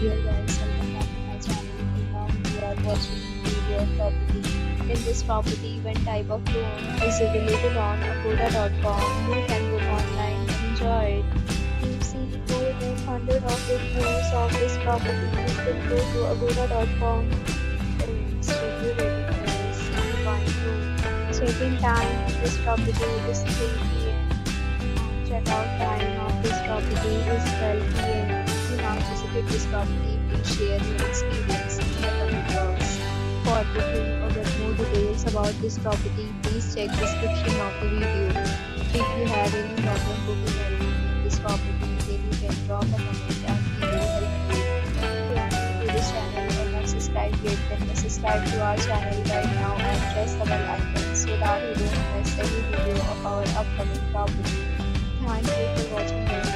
Dear guys, welcome back to my channel. And now we are watching video of property. In this property, one type of room is available on agoda.com. You can book online and enjoy it. You see more than 100 of reviews of this property. You can go to agoda.com. Rooms review rating is 1.2. Check-in time of this property is 3 p.m. Check-out time of this property is 12 p.m. If you have visited this property, please share your experience in the comment box. For booking or get more details about this property, please check description of the video. If you have any problem booking or renting this property, then you can drop a comment and we will help you. If you are new to this channel or not subscribed yet, then subscribe to our channel right now and press the bell icon so that you don't miss any video of our upcoming property. Thank you for watching this